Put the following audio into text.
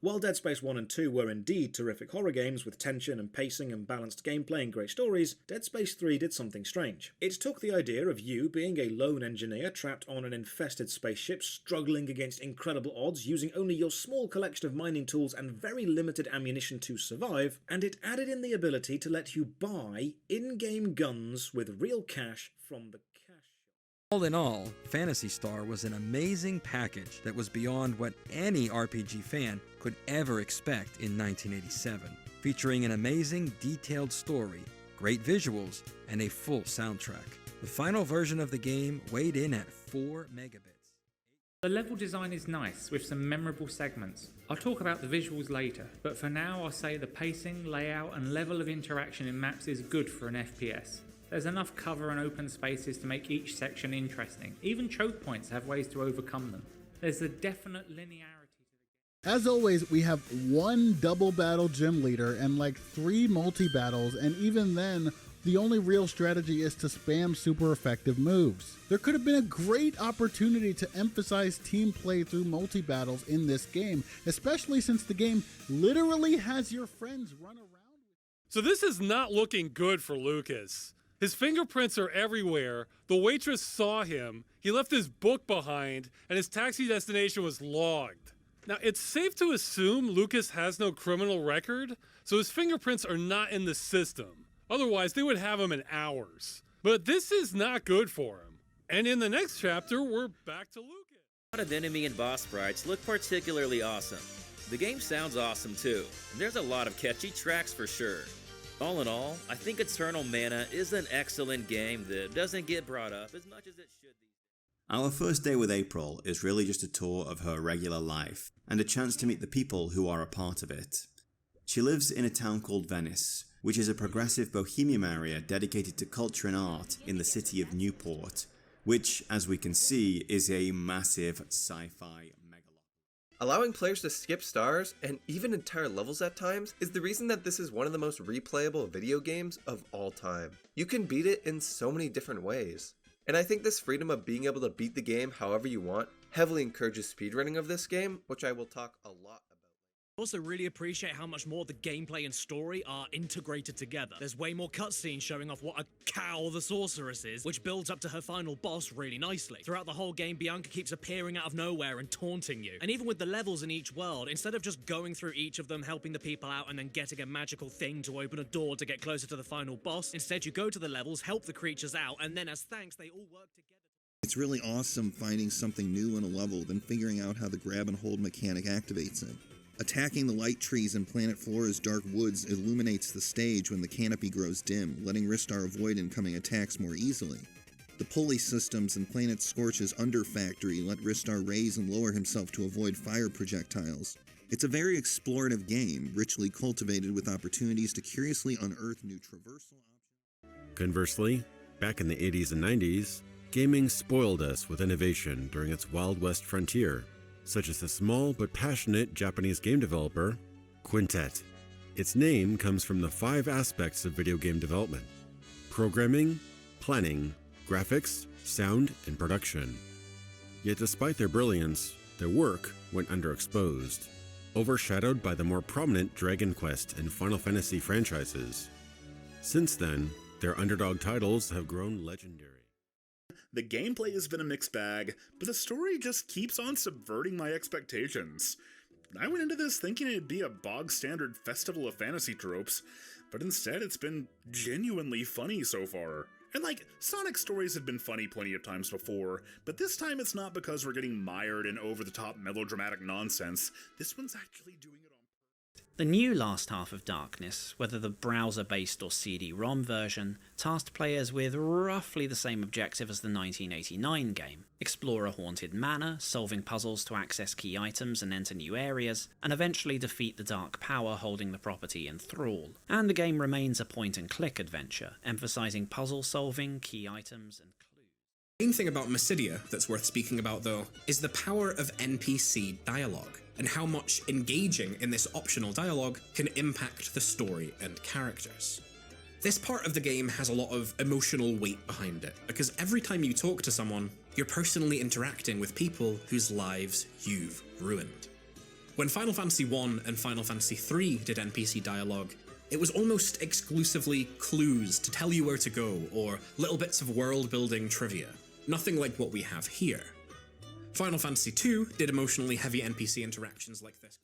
While Dead Space 1 and 2 were indeed terrific horror games with tension and pacing and balanced gameplay and great stories, Dead Space 3 did something strange. It took the idea of you being a lone engineer trapped on an infested spaceship, struggling against incredible odds using only your small collection of mining tools and very limited ammunition to survive, and it added in the ability to let you buy in-game guns with real cash from the cash shop. All in all, Phantasy Star was an amazing package that was beyond what any RPG fan could ever expect in 1987, featuring an amazing detailed story, great visuals, and a full soundtrack. The final version of the game weighed in at 4 megabits. The level design is nice, with some memorable segments. I'll talk about the visuals later, but for now I'll say the pacing, layout and level of interaction in maps is good for an FPS. There's enough cover and open spaces to make each section interesting. Even choke points have ways to overcome them. There's a definite linearity to the game. As always, we have one double battle gym leader and like 3 multi-battles, and even then, the only real strategy is to spam super effective moves. There could have been a great opportunity to emphasize team play through multi-battles in this game, especially since the game literally has your friends run around. So this is not looking good for Lucas. His fingerprints are everywhere, the waitress saw him, he left his book behind, and his taxi destination was logged. Now, it's safe to assume Lucas has no criminal record, so his fingerprints are not in the system. Otherwise, they would have him in hours. But this is not good for him. And in the next chapter, we're back to Lucas. A lot of enemy and boss sprites look particularly awesome. The game sounds awesome too. There's a lot of catchy tracks for sure. All in all, I think Eternal Mana is an excellent game that doesn't get brought up as much as it should these days. Our first day with April is really just a tour of her regular life, and a chance to meet the people who are a part of it. She lives in a town called Venice, which is a progressive bohemian area dedicated to culture and art in the city of Newport, which, as we can see, is a massive sci-fi megalopolis. Allowing players to skip stars, and even entire levels at times, is the reason that this is one of the most replayable video games of all time. You can beat it in so many different ways. And I think this freedom of being able to beat the game however you want heavily encourages speedrunning of this game, which I will talk a lot about. I also really appreciate how much more the gameplay and story are integrated together. There's way more cutscenes showing off what a cow the sorceress is, which builds up to her final boss really nicely. Throughout the whole game, Bianca keeps appearing out of nowhere and taunting you. And even with the levels in each world, instead of just going through each of them, helping the people out and then getting a magical thing to open a door to get closer to the final boss, instead you go to the levels, help the creatures out, and then as thanks, they all work together. It's really awesome finding something new in a level, then figuring out how the grab and hold mechanic activates it. Attacking the light trees in Planet Flora's dark woods illuminates the stage when the canopy grows dim, letting Ristar avoid incoming attacks more easily. The pulley systems in Planet Scorch's Under Factory let Ristar raise and lower himself to avoid fire projectiles. It's a very explorative game, richly cultivated with opportunities to curiously unearth new traversal options. Conversely, back in the 80s and 90s, gaming spoiled us with innovation during its Wild West frontier, such as the small but passionate Japanese game developer, Quintet. Its name comes from the 5 aspects of video game development: programming, planning, graphics, sound, and production. Yet despite their brilliance, their work went underexposed, overshadowed by the more prominent Dragon Quest and Final Fantasy franchises. Since then, their underdog titles have grown legendary. The gameplay has been a mixed bag, but the story just keeps on subverting my expectations. I went into this thinking it'd be a bog-standard festival of fantasy tropes, but instead it's been genuinely funny so far. And like, Sonic stories have been funny plenty of times before, but this time it's not because we're getting mired in over-the-top melodramatic nonsense. This one's actually doing it on purpose. The new Last Half of Darkness, whether the browser-based or CD-ROM version, tasked players with roughly the same objective as the 1989 game: explore a haunted manor, solving puzzles to access key items and enter new areas, and eventually defeat the dark power holding the property in thrall. And the game remains a point-and-click adventure, emphasizing puzzle solving, key items, and clues. The main thing about Mysidia that's worth speaking about though is the power of NPC dialogue, and how much engaging in this optional dialogue can impact the story and characters. This part of the game has a lot of emotional weight behind it, because every time you talk to someone, you're personally interacting with people whose lives you've ruined. When Final Fantasy I and Final Fantasy III did NPC dialogue, it was almost exclusively clues to tell you where to go, or little bits of world-building trivia. Nothing like what we have here. Final Fantasy II did emotionally heavy NPC interactions like this.